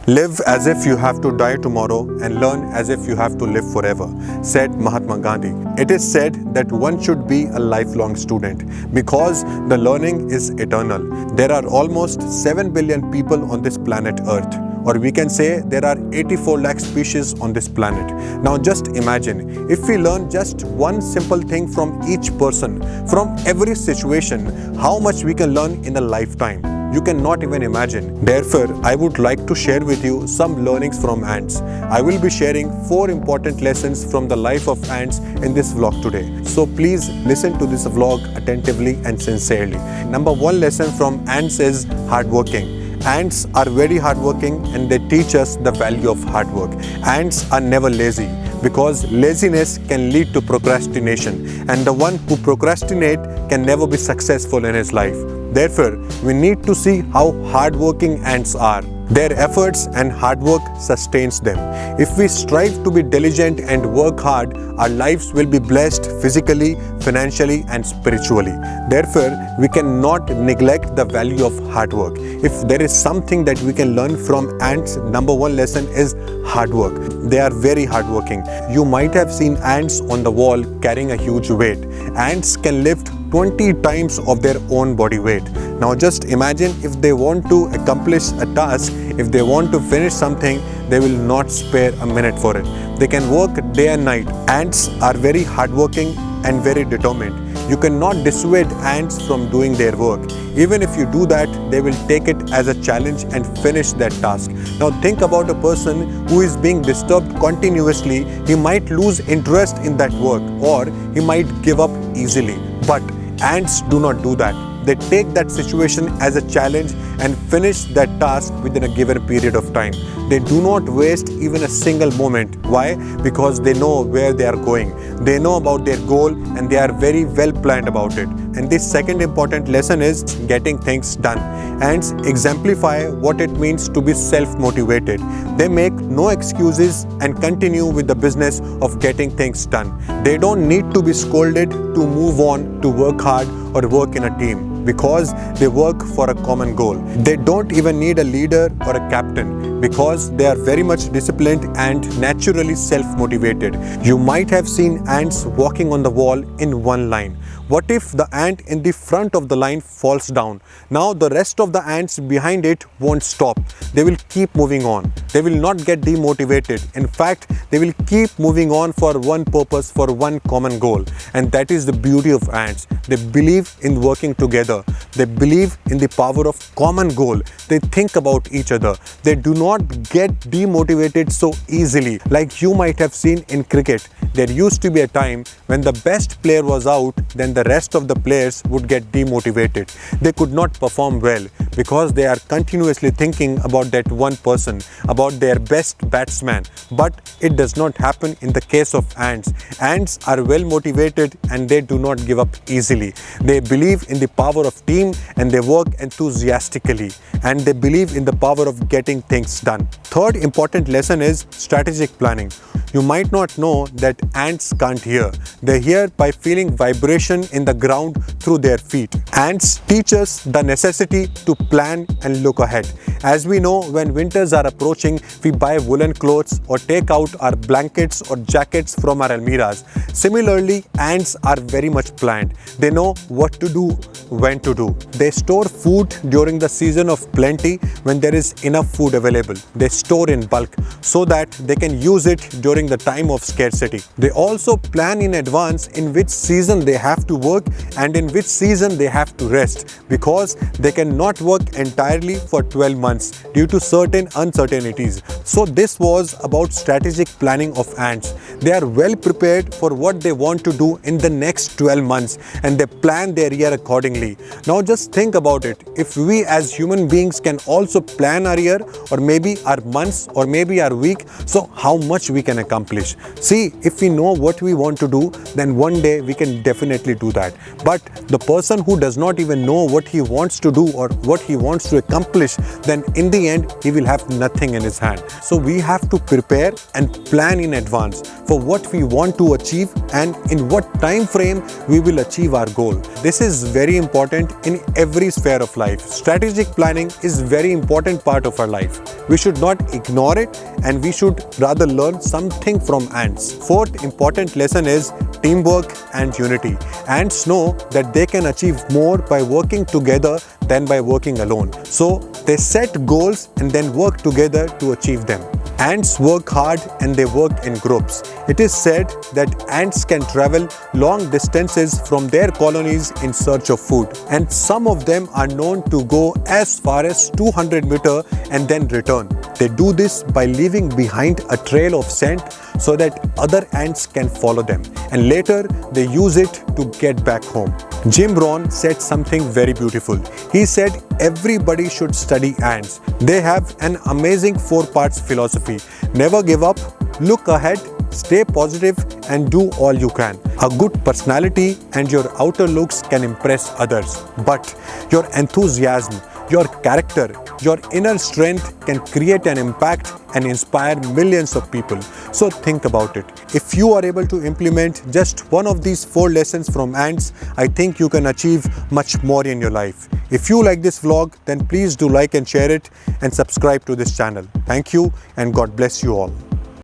Live as if you have to die tomorrow and learn as if you have to live forever, said Mahatma Gandhi. It is said that one should be a lifelong student because the learning is eternal. There are almost 7 billion people on this planet Earth. Or we can say there are 84 lakh species on this planet. Now just imagine, if we learn just one simple thing from each person, from every situation, how much we can learn in a lifetime. You cannot even imagine. Therefore, I would like to share with you some learnings from ants. I will be sharing 4 important lessons from the life of ants in this vlog today. So please listen to this vlog attentively and sincerely. Number 1 lesson from ants is hardworking. Ants are very hardworking and they teach us the value of hard work. Ants are never lazy because laziness can lead to procrastination, and the one who procrastinate can never be successful in his life. Therefore, we need to see how hardworking ants are. Their efforts and hard work sustains them. If we strive to be diligent and work hard, our lives will be blessed physically, financially and spiritually. Therefore, we cannot neglect the value of hard work. If there is something that we can learn from ants, number 1 lesson is hard work. They are very hardworking. You might have seen ants on the wall carrying a huge weight. Ants can lift 20 times of their own body weight. Now just imagine, if they want to accomplish a task, if they want to finish something, they will not spare a minute for it. They can work day and night. Ants are very hardworking and very determined. You cannot dissuade ants from doing their work. Even if you do that, they will take it as a challenge and finish that task. Now think about a person who is being disturbed continuously. He might lose interest in that work or he might give up easily. But ants do not do that. They take that situation as a challenge and finish that task within a given period of time. They do not waste even a single moment. Why? Because they know where they are going. They know about their goal and they are very well planned about it. And this second important lesson is getting things done. Ants exemplify what it means to be self-motivated. They make no excuses and continue with the business of getting things done. They don't need to be scolded to move on, to work hard or work in a team, because they work for a common goal. They don't even need a leader or a captain because they are very much disciplined and naturally self-motivated. You might have seen ants walking on the wall in one line. What if the ant in the front of the line falls down? Now the rest of the ants behind it won't stop. They will keep moving on. They will not get demotivated. In fact, they will keep moving on for one purpose, for one common goal. And that is the beauty of ants. They believe in working together. They believe in the power of common goal. They think about each other. They do not get demotivated so easily. Like you might have seen in cricket, there used to be a time when the best player was out, then the rest of the players would get demotivated. They could not perform well because they are continuously thinking about that one person, about their best batsman. But it does not happen in the case of ants. Ants are well motivated and they do not give up easily. They believe in the power of team and they work enthusiastically, and they believe in the power of getting things done. Third important lesson is strategic planning. You might not know that ants can't hear. They hear by feeling vibration in the ground through their feet. Ants teach us the necessity to plan and look ahead. As we know, when winters are approaching, we buy woolen clothes or take out our blankets or jackets from our almiras. Similarly, ants are very much planned. They know what to do, when to do. They store food during the season of plenty when there is enough food available. They store in bulk so that they can use it during the time of scarcity. They also plan in advance in which season they have to work and in which season they have to rest, because they cannot work entirely for 12 months due to certain uncertainties. So this was about strategic planning of ants. They are well prepared for what they want to do in the next 12 months and they plan their year accordingly. Now just think about it. If we as human beings can also plan our year, or maybe our months, or maybe our week, so how much we can accomplish. See, if we know what we want to do, then one day we can definitely do that. But the person who does not even know what he wants to do or what he wants to accomplish, then in the end he will have nothing in his hand. So we have to prepare and plan in advance for what we want to achieve and in what time frame we will achieve our goal. This is very important in every sphere of life. Strategic planning is very important part of our life. We should not ignore it, and we should rather learn something from ants. Fourth important lesson is teamwork and unity. Ants know that they can achieve more by working together than by working alone. So they set goals and then work together to achieve them. Ants work hard and they work in groups. It is said that ants can travel long distances from their colonies in search of food, and some of them are known to go as far as 200 meters and then return. They do this by leaving behind a trail of scent so that other ants can follow them, and later they use it to get back home. Jim Rohn said something very beautiful. He said everybody should study ants. They have an amazing 4 parts philosophy. Never give up, look ahead, stay positive, and do all you can. A good personality and your outer looks can impress others, but your enthusiasm, your character, your inner strength can create an impact and inspire millions of people. So think about it. If you are able to implement just one of these 4 lessons from ants, I think you can achieve much more in your life. If you like this vlog, then please do like and share it and subscribe to this channel. Thank you and God bless you all.